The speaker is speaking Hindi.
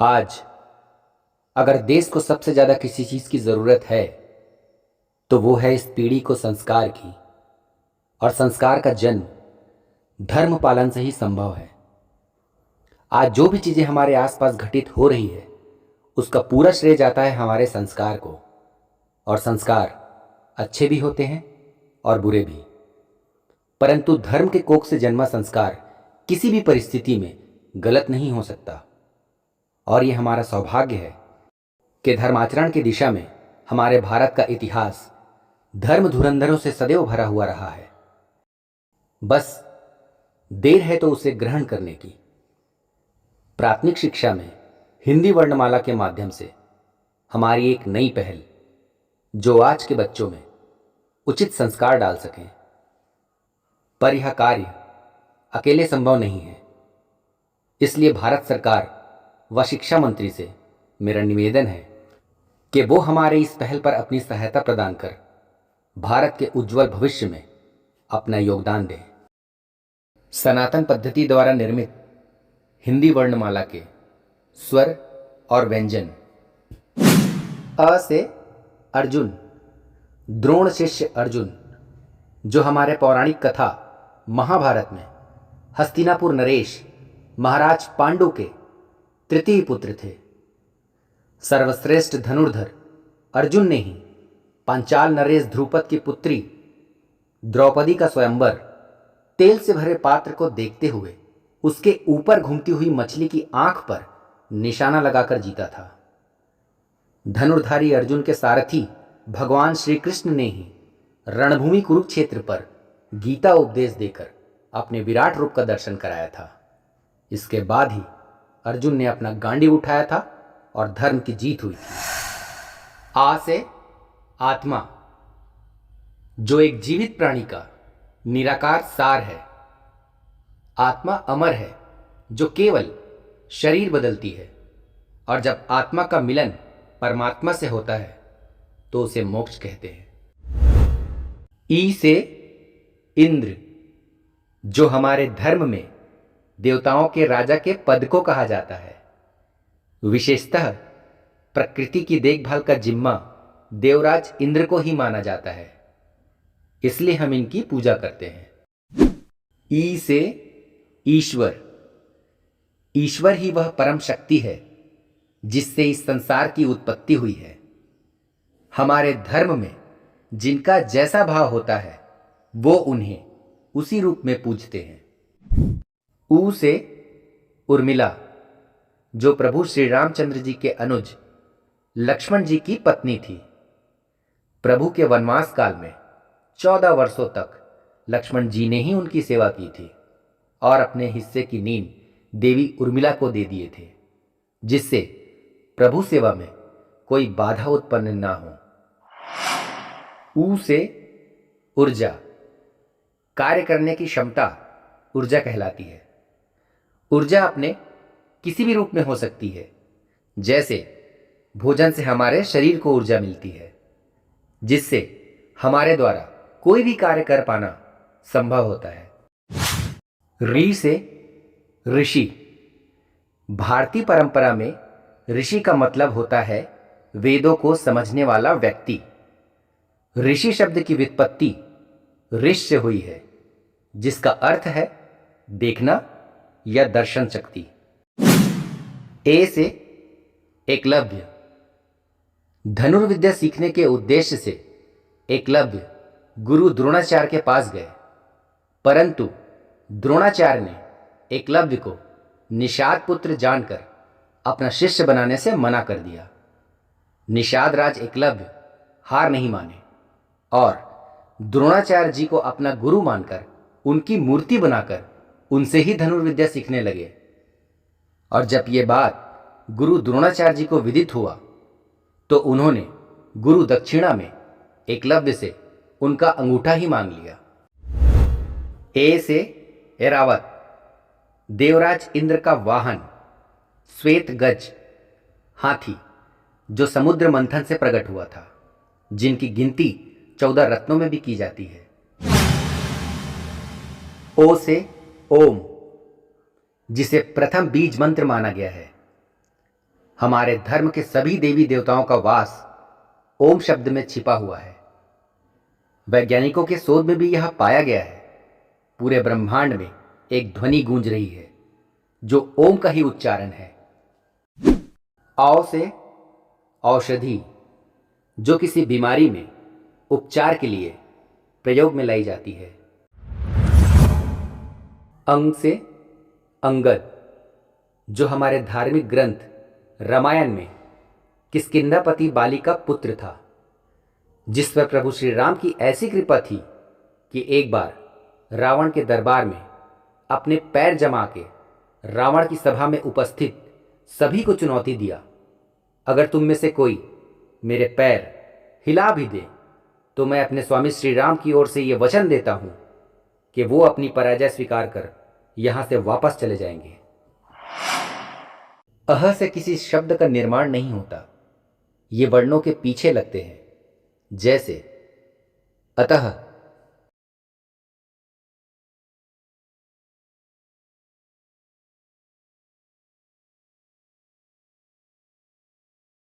आज अगर देश को सबसे ज़्यादा किसी चीज़ की ज़रूरत है तो वो है इस पीढ़ी को संस्कार की। और संस्कार का जन्म धर्म पालन से ही संभव है। आज जो भी चीज़ें हमारे आसपास घटित हो रही है उसका पूरा श्रेय जाता है हमारे संस्कार को। और संस्कार अच्छे भी होते हैं और बुरे भी, परंतु धर्म के कोख से जन्मा संस्कार किसी भी परिस्थिति में गलत नहीं हो सकता। और ये हमारा सौभाग्य है कि धर्माचरण की दिशा में हमारे भारत का इतिहास धर्म धुरंधरों से सदैव भरा हुआ रहा है। बस देर है तो उसे ग्रहण करने की। प्राथमिक शिक्षा में हिंदी वर्णमाला के माध्यम से हमारी एक नई पहल, जो आज के बच्चों में उचित संस्कार डाल सकें। पर यह कार्य अकेले संभव नहीं है, इसलिए भारत सरकार व शिक्षा मंत्री से मेरा निवेदन है कि वो हमारे इस पहल पर अपनी सहायता प्रदान कर भारत के उज्जवल भविष्य में अपना योगदान दें। सनातन पद्धति द्वारा निर्मित हिंदी वर्णमाला के स्वर और व्यंजन। अ से अर्जुन, द्रोण शिष्य अर्जुन, जो हमारे पौराणिक कथा महाभारत में हस्तिनापुर नरेश महाराज पांडु के तृतीय पुत्र थे। सर्वश्रेष्ठ धनुर्धर अर्जुन ने ही पांचाल नरेश ध्रुपद की पुत्री द्रौपदी का स्वयंवर तेल से भरे पात्र को देखते हुए उसके ऊपर घूमती हुई मछली की आंख पर निशाना लगाकर जीता था। धनुर्धारी अर्जुन के सारथी भगवान श्री कृष्ण ने ही रणभूमि कुरुक्षेत्र पर गीता उपदेश देकर अपने विराट रूप का दर्शन कराया था। इसके बाद ही अर्जुन ने अपना गांडीव उठाया था और धर्म की जीत हुई थी। आ से आत्मा, जो एक जीवित प्राणी का निराकार सार है। आत्मा अमर है जो केवल शरीर बदलती है, और जब आत्मा का मिलन परमात्मा से होता है तो उसे मोक्ष कहते हैं। ई से इंद्र, जो हमारे धर्म में देवताओं के राजा के पद को कहा जाता है। विशेषतः प्रकृति की देखभाल का जिम्मा देवराज इंद्र को ही माना जाता है, इसलिए हम इनकी पूजा करते हैं। ई से ईश्वर, ईश्वर ही वह परम शक्ति है जिससे इस संसार की उत्पत्ति हुई है। हमारे धर्म में जिनका जैसा भाव होता है वो उन्हें उसी रूप में पूजते हैं। ऊ से उर्मिला, जो प्रभु श्री रामचंद्र जी के अनुज लक्ष्मण जी की पत्नी थी। प्रभु के वनवास काल में 14 वर्षों तक लक्ष्मण जी ने ही उनकी सेवा की थी और अपने हिस्से की नींद देवी उर्मिला को दे दिए थे, जिससे प्रभु सेवा में कोई बाधा उत्पन्न ना हो। ऊ से ऊर्जा, कार्य करने की क्षमता ऊर्जा कहलाती है। ऊर्जा अपने किसी भी रूप में हो सकती है, जैसे भोजन से हमारे शरीर को ऊर्जा मिलती है, जिससे हमारे द्वारा कोई भी कार्य कर पाना संभव होता है। ऋ से ऋषि, भारतीय परंपरा में ऋषि का मतलब होता है वेदों को समझने वाला व्यक्ति। ऋषि शब्द की व्युत्पत्ति ऋष से हुई है, जिसका अर्थ है देखना या दर्शन शक्ति। ए से एकलव्य, धनुर्विद्या सीखने के उद्देश्य से एकलव्य गुरु द्रोणाचार्य के पास गए, परंतु द्रोणाचार्य ने एकलव्य को निषाद पुत्र जानकर अपना शिष्य बनाने से मना कर दिया। निषाद राज एकलव्य हार नहीं माने और द्रोणाचार्य जी को अपना गुरु मानकर उनकी मूर्ति बनाकर उनसे ही धनुर्विद्या सीखने लगे। और जब ये बात गुरु द्रोणाचार्य जी को विदित हुआ तो उन्होंने गुरु दक्षिणा में एकलव्य से उनका अंगूठा ही मांग लिया। ए से ऐरावत, देवराज इंद्र का वाहन श्वेत गज हाथी, जो समुद्र मंथन से प्रकट हुआ था, जिनकी गिनती 14 रत्नों में भी की जाती है। ओ से ओम, जिसे प्रथम बीज मंत्र माना गया है। हमारे धर्म के सभी देवी देवताओं का वास ओम शब्द में छिपा हुआ है। वैज्ञानिकों के शोध में भी यह पाया गया है। पूरे ब्रह्मांड में एक ध्वनि गूंज रही है जो ओम का ही उच्चारण है। औ से औषधि, जो किसी बीमारी में उपचार के लिए प्रयोग में लाई जाती है। अंग से अंगद, जो हमारे धार्मिक ग्रंथ रामायण में किष्किंधापति बाली का पुत्र था, जिस पर प्रभु श्री राम की ऐसी कृपा थी कि एक बार रावण के दरबार में अपने पैर जमा के रावण की सभा में उपस्थित सभी को चुनौती दिया, अगर तुम में से कोई मेरे पैर हिला भी दे तो मैं अपने स्वामी श्री राम की ओर से ये वचन देता हूं कि वो अपनी पराजय स्वीकार कर यहां से वापस चले जाएंगे। अह से किसी शब्द का निर्माण नहीं होता, ये वर्णों के पीछे लगते हैं, जैसे अतः